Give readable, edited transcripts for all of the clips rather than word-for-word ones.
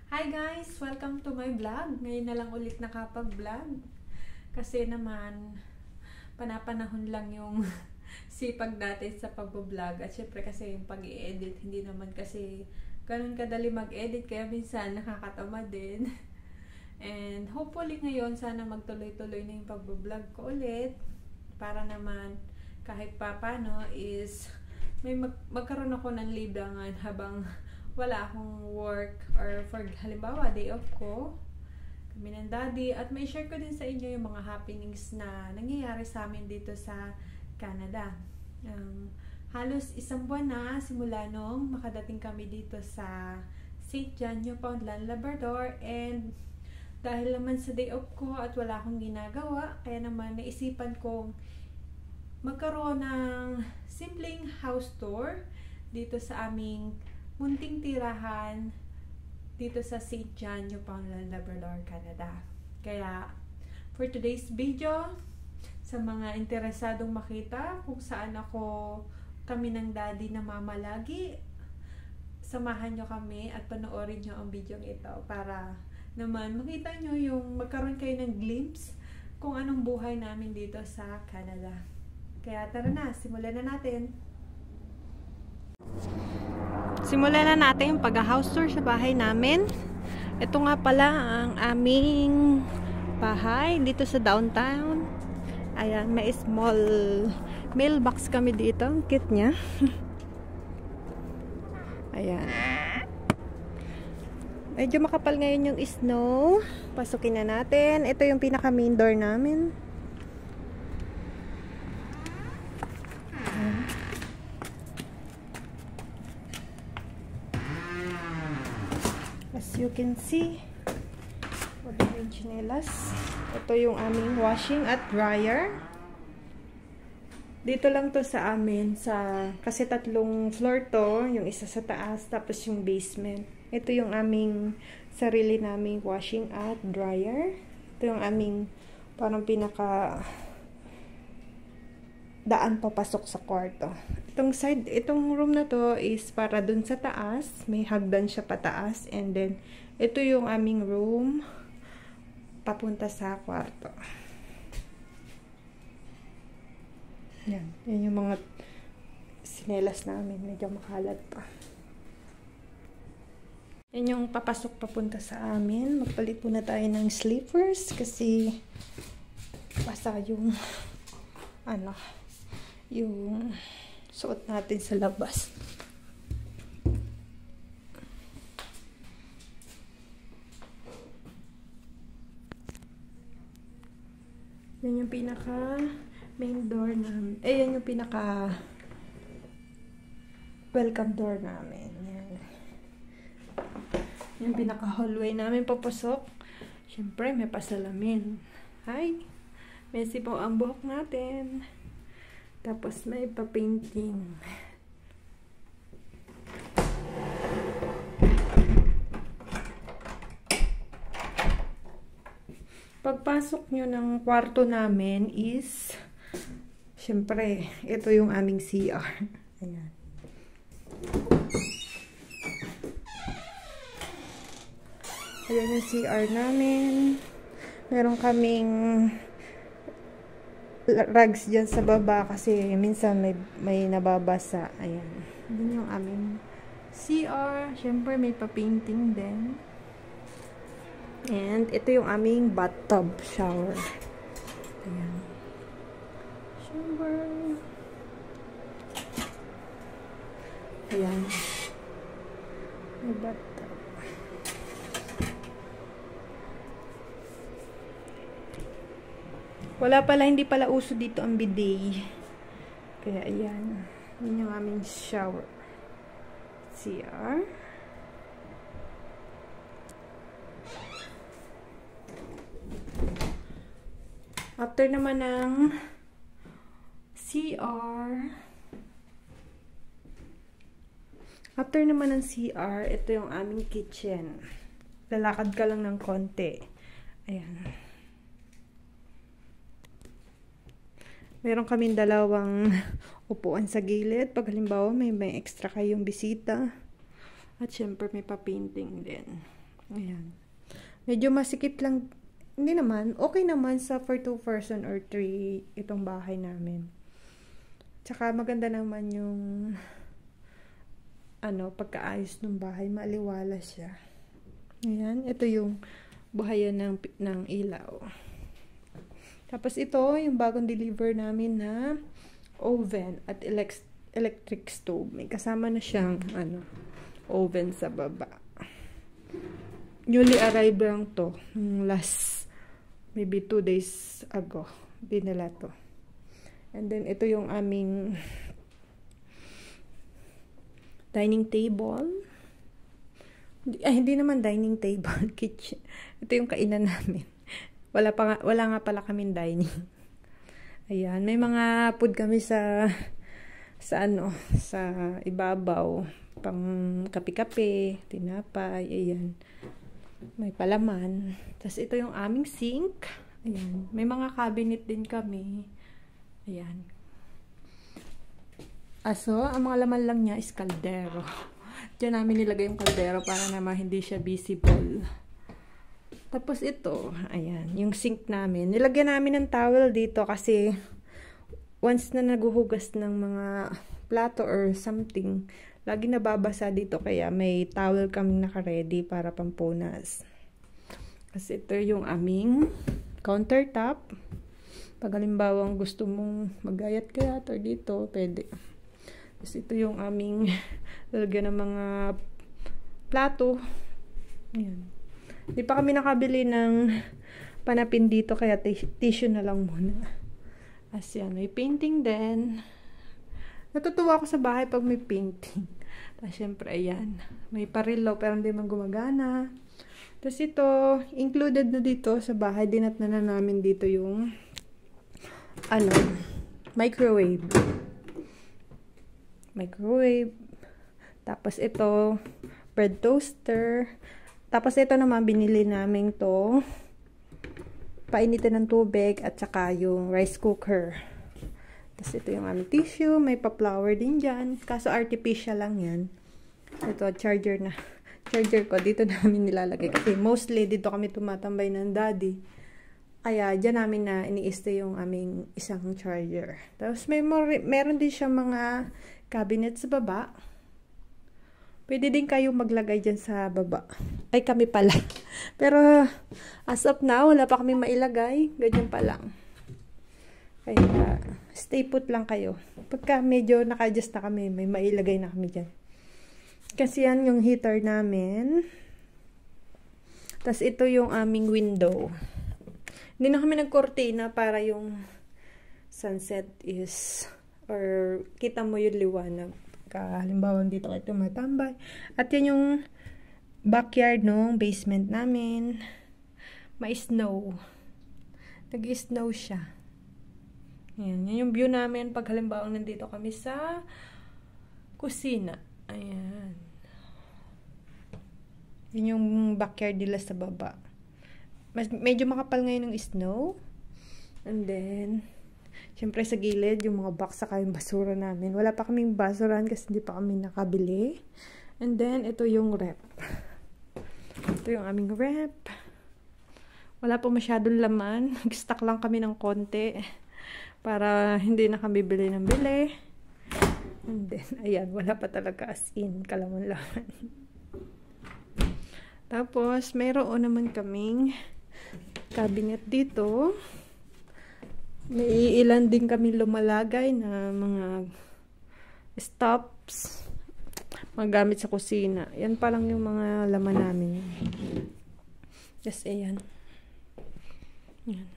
Hi guys! Welcome to my vlog. Ngayon na lang ulit nakapag-vlog. Kasi naman, panapanahon lang yung sipag dati sa pag-vlog. At syempre kasi yung pag-i-edit, hindi naman kasi ganun kadali mag-edit. Kaya minsan nakakatama din. And hopefully ngayon, sana magtuloy-tuloy na yung pag-vlog ko ulit. Para naman kahit papano is may magkaroon ako ng libangan habang wala akong work or for halimbawa day off ko kami ng daddy at may share ko din sa inyo yung mga happenings na nangyayari sa amin dito sa Canada. Halos isang buwan na simula nung makadating kami dito sa St. John, Newfoundland, Labrador, and dahil naman sa day off ko at wala akong ginagawa, kaya naman naisipan kong magkaroon ng simpleng house tour dito sa aming munting tirahan dito sa St. John, Newfoundland, Labrador, Canada. Kaya, for today's video, sa mga interesadong makita kung saan kami ng daddy na mamalagi, samahan nyo kami at panoorin nyo ang video ito para naman makita nyo yung magkaroon kayo ng glimpse kung anong buhay namin dito sa Canada. Kaya tara na, simulan na natin. Simulan na natin yung pag-house tour sa bahay namin. Ito nga pala ang aming bahay dito sa downtown. Ayan, may small mailbox kami dito. Ang cute niya. Ayan. Medyo makapal ngayon yung snow. Pasukin na natin. Ito yung pinaka main door namin. As you can see, wala yung chinelas. Ito yung aming washing at dryer. Dito lang to sa amin, kasi tatlong floor to, yung isa sa taas, tapos yung basement. Ito yung aming sarili naming washing at dryer. Ito yung aming parang pinaka daan papasok sa kwarto. Itong room na to is para dun sa taas. May hagdan siya pataas. And then, ito yung aming room papunta sa kwarto. Yan. Yan yung mga sinelas namin. Medyo makalat pa. Yan yung papasok papunta sa amin. Magpalit muna tayo ng slippers kasi basa yung yung suot natin sa labas. Yan yung pinaka main door namin. Yan yung pinaka welcome door namin. Yan. Yung pinaka hallway namin papasok. Siyempre may pasalamin. Hi! Messy po ang buhok natin. Tapos may pa-painting. Pagpasok nyo ng kwarto namin is, syempre, ito yung aming CR. Ayan. Ayan yung CR namin. Meron kaming rugs dyan sa baba kasi minsan may nababasa. Ayan. Yun yung aming CR. Siyempre may pa-painting din. And ito yung aming bathtub shower. Ayan. Shower. Ayan. May bathtub. Hindi pala uso dito ang bidet. Kaya, ayan. Yun yung aming shower. CR. After naman ng CR, ito yung aming kitchen. Lalakad ka lang ng konti. Ayan. Meron kaming dalawang upuan sa gilid. Pag halimbawa may extra kayong bisita. At syempre may pa-painting din. Ayan. Medyo masikip lang. Hindi naman. Okay naman sa for 2 person or 3 itong bahay namin. Tsaka maganda naman yung pagkaayos ng bahay. Maaliwala siya. Ayan. Ito yung buhayan ng ilaw. Tapos ito, yung bagong deliver namin na oven at electric stove. May kasama na siyang oven sa baba. Newly arrived lang to. Last, maybe 2 days ago. Dinala to. And then, ito yung aming dining table. Hindi naman dining table. Kitchen. Ito yung kainan namin. Wala nga pala kaming dining. Ayan. May mga food kami sa ibabaw. Pang kape-kape, tinapay, ayan. May palaman. Tapos ito yung aming sink. Ayan. May mga cabinet din kami. Ayan. Aso, ang mga laman lang niya is kaldero. Diyan namin nilagay yung kaldero para naman hindi siya visible. Tapos ito, ayan, yung sink namin. Nilagyan namin ng towel dito kasi once na naguhugas ng mga plato or something, lagi nababasa dito, kaya may towel kaming naka-ready para pampunas. Kasi ito yung aming countertop. Pag halimbawang gusto mong magayat-gayat or dito, pwede. Kasi ito yung aming lalagyan ng mga plato. Ayan. Di pa kami nakabili ng panapin dito, kaya tissue na lang muna. As yan, may painting din. Natutuwa ako sa bahay pag may painting. Tapos, syempre, ayan. May parilo, pero hindi man gumagana. Tapos, ito, included na dito sa bahay. Dinat na namin dito yung, microwave. Tapos, ito, bread toaster. Tapos, ito naman, binili namin to. Painitin ng tubig at saka yung rice cooker. Tapos ito yung aming tissue. May pa-flower din dyan. Kaso artificial lang yan. Ito, charger ko. Dito namin nilalagay. Kasi mostly dito kami tumatambay ng daddy. Kaya dyan namin na ini-stay yung aming isang charger. Tapos meron din siya mga cabinet sa baba. Pwede din kayo maglagay dyan sa baba. Ay, kami pala. Pero as of now, wala pa kami mailagay. Ganyan pa lang. Kaya, stay put lang kayo. Pagka medyo naka-adjust na kami, may mailagay na kami dyan. Kasi yan yung heater namin. Tapos ito yung aming window. Hindi na kami nagkortina para yung sunset is, or kita mo yung liwanag. Halimbawa dito kayo tumatambay. At yan yung backyard nung basement namin. May snow. Nag-snow siya. Ayan, yan yung view namin pag halimbawa nandito kami sa kusina. Ayan. Yan yung backyard nila sa baba. Medyo makapal ngayon ng snow. And then, syempre sa gilid, yung mga box saka yung basura namin. Wala pa kaming basuran kasi hindi pa kami nakabili. And then, ito yung rep. Ito yung aming rep. Wala pa masyadong laman. Nag-stock lang kami ng konti para hindi na kami bili ng bili. And then, ayan, wala pa talaga as in kalaman-laman. Tapos, mayroon naman kaming cabinet dito. May ilan din kami lumalagay na mga stops, mga gamit sa kusina. Yan pa lang yung mga laman namin. Yes, ayan. Yan.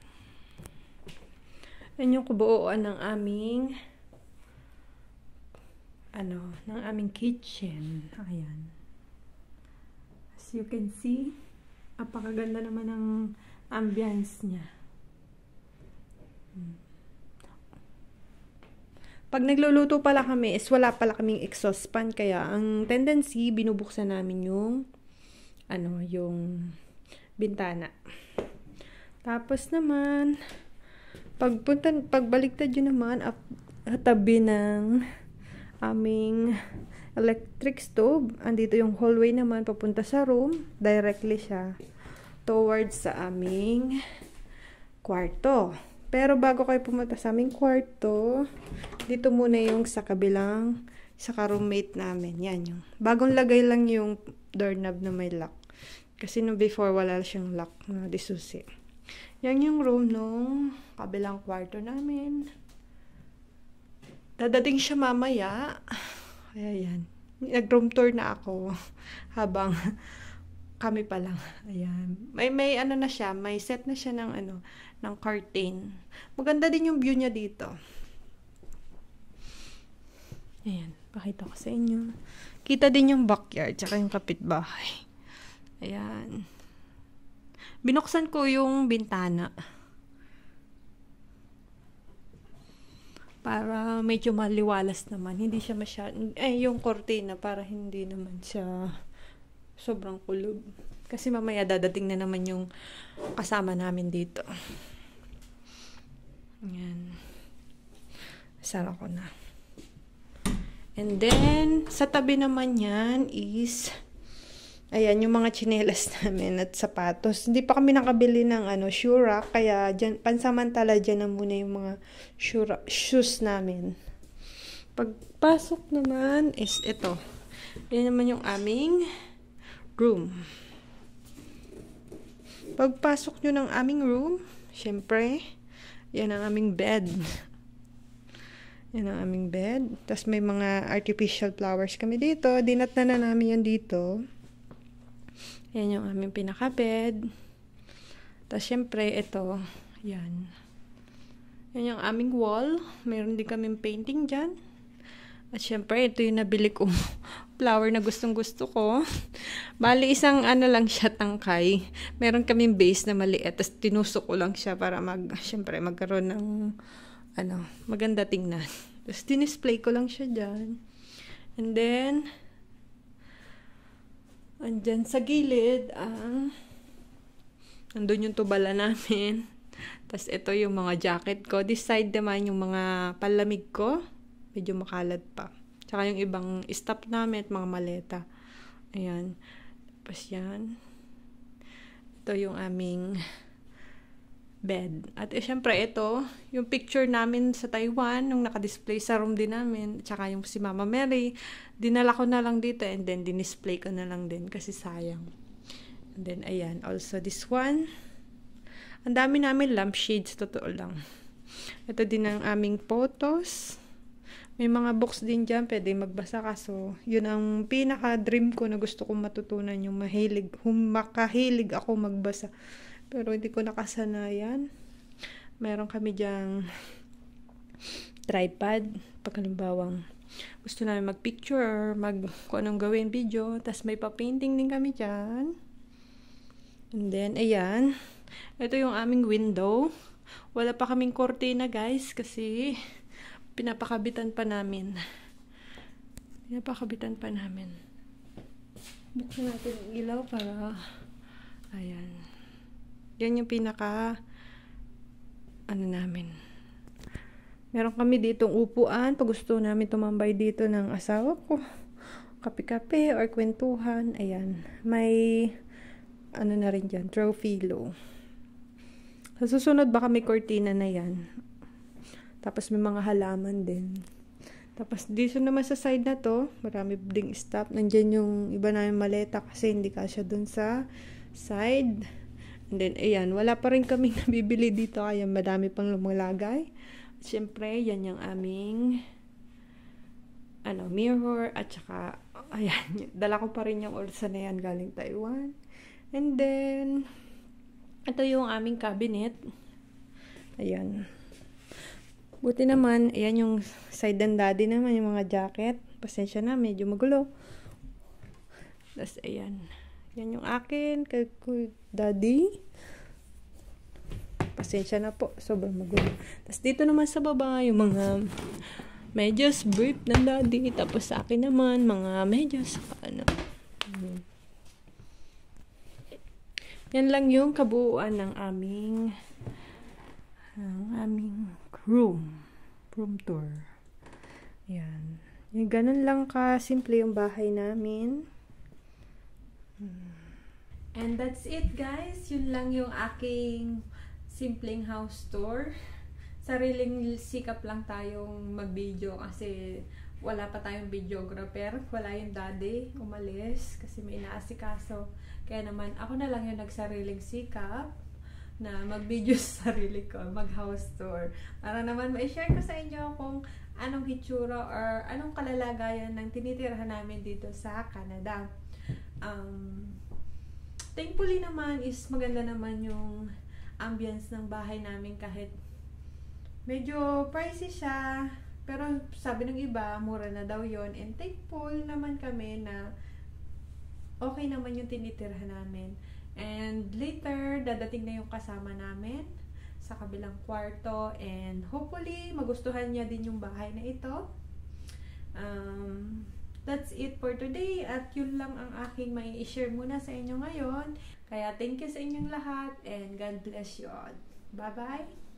Yan yung kabuuan ng aming ng aming kitchen. Ayan. As you can see, apakaganda naman ng ambience niya. Pag nagluluto pala kami, is wala pala kaming exhaust fan, kaya ang tendency, binubuksan namin yung yung bintana. Tapos naman, pagbaliktad yun naman, tabi ng aming electric stove. Andito yung hallway naman papunta sa room. Directly siya towards sa aming kwarto. Pero bago kayo pumunta sa aming kwarto, dito muna yung sa kabilang sa ka-roommate namin. Yan yung bagong lagay lang yung doorknob na may lock. Kasi no before wala siyang lock na disusi. Yan yung room nung kabilang kwarto namin. Dadating siya mamaya. Kaya yan. Nag-room tour na ako habang kami pa lang. Ayan. May ano na siya, may set na siya ng ng curtain. Maganda din yung view niya dito. Ayan, pakita ko sa inyo. Kita din yung backyard, tsaka yung kapitbahay. Ayan. Binuksan ko yung bintana. Para medyo maliwalas naman. Hindi siya yung cortina para hindi naman siya sobrang kulog. Kasi mamaya dadating na naman yung kasama namin dito. Ayan. Sara ko na. And then, sa tabi naman yan is, ayan, yung mga tsinelas namin at sapatos. Hindi pa kami nakabili ng shoe rack, kaya dyan, pansamantala dyan na muna yung mga shoes namin. Pagpasok naman is ito. Yan naman yung aming room. Pagpasok nyo ng aming room, syempre, yan ang aming bed. Yan ang aming bed. Tapos may mga artificial flowers kami dito. Dinatnan na namin yan dito. Yan yung aming pinaka-bed. Tapos syempre, ito. Yan. Yan yung aming wall. Mayroon din kaming painting dyan. At syempre, ito yung nabili kong flower na gustong-gusto ko. Bali, isang lang siya, tangkay. Meron kaming base na maliit. Tapos tinusok ko lang siya para syempre, magkaroon ng maganda tingnan. Tapos dinisplay ko lang siya dyan. And then, andyan sa gilid, nandun yung tubala namin. Tapos ito yung mga jacket ko. This side naman yung mga palamig ko. Medyo makalat pa. Tsaka yung ibang stuff namin at mga maleta. Ayan. Tapos yan. Ito yung aming bed. At syempre ito, yung picture namin sa Taiwan, nung nakadisplay sa room din namin, tsaka yung si Mama Mary, dinala ko na lang dito and then dinisplay ko na lang din kasi sayang. And then ayan, also this one. Ang dami namin lampshades, totoo lang. Ito din ang aming photos. May mga books din dyan, pwede magbasa ka. So, yun ang pinaka-dream ko na gusto kong matutunan, yung makahilig ako magbasa. Pero hindi ko nakasanayan. Meron kami dyang tripod. Pag halimbawang gusto namin mag-picture or kung anong gawin video. Tapos may pa-painting din kami dyan. And then, ayan. Ito yung aming window. Wala pa kaming kortina, guys, kasi pinapakabitan pa namin. Buksan natin ang ilaw para ayan. Yan yung pinaka namin. Meron kami ditong upuan pag gusto namin tumambay dito ng asawa ko. Kape-kape or kwentuhan. Ayan. May na rin dyan. Trophy low. Sa susunod baka may kortina na yan. Tapos may mga halaman din. Tapos dito naman sa side na to, marami ding stop. Nandyan yung iba namin maleta kasi hindi kasya dun sa side. And then, ayan, wala pa rin kaming nabibili dito kaya madami pang lumalagay. At syempre, yan yung aming mirror at saka, ayan, dala ko pa rin yung orsa na yan galing Taiwan. And then, ito yung aming cabinet. Ayan. Buti naman, ayan yung side and daddy naman, yung mga jacket. Pasensya na, medyo magulo. Tapos, ayan. Yan yung akin, kay daddy. Pasensya na po, sobrang magulo. Tapos, dito naman sa baba, yung mga medyas, brief ng daddy. Tapos, sa akin naman, mga medyas, Yan lang yung kabuuan ng aming room tour. Yan. Yung ganun lang ka-simple yung bahay namin. And that's it, guys. Yun lang yung aking simpleng house tour. Sariling sikap lang tayong mag-video kasi wala pa tayong videographer. Wala yung daddy, umalis kasi may inaasikaso. Kaya naman, ako na lang yung nagsariling sikap na mag-video sa sarili ko, mag-house tour. Para naman ma-share ko sa inyo kung anong hitsura or anong kalalagayan ng tinitirhan namin dito sa Canada. Thankfully naman is maganda naman yung ambience ng bahay namin kahit medyo pricey siya. Pero sabi ng iba, mura na daw yon. And thankful naman kami na okay naman yung tinitirhan namin. And later, dadating na yung kasama namin sa kabilang kwarto. And hopefully, magustuhan niya din yung bahay na ito. That's it for today. At yun lang ang aking may i-share muna sa inyo ngayon. Kaya thank you sa inyong lahat. And God bless you all. Bye-bye!